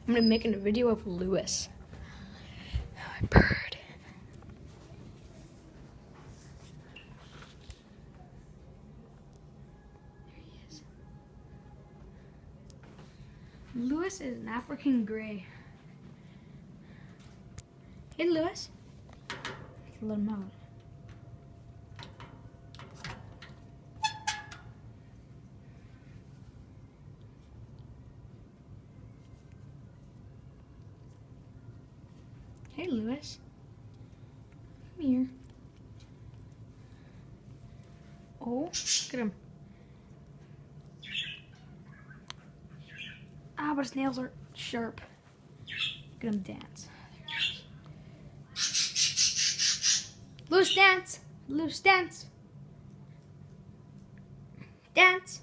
I'm gonna make a video of Lewis. My bird. There he is. Lewis is an African gray. Hey, Lewis. Let him out. Hey, Lewis. Come here. Oh, look at him. Ah, but his nails are sharp. Look at him dance. Lewis, dance. Lewis, dance. Dance.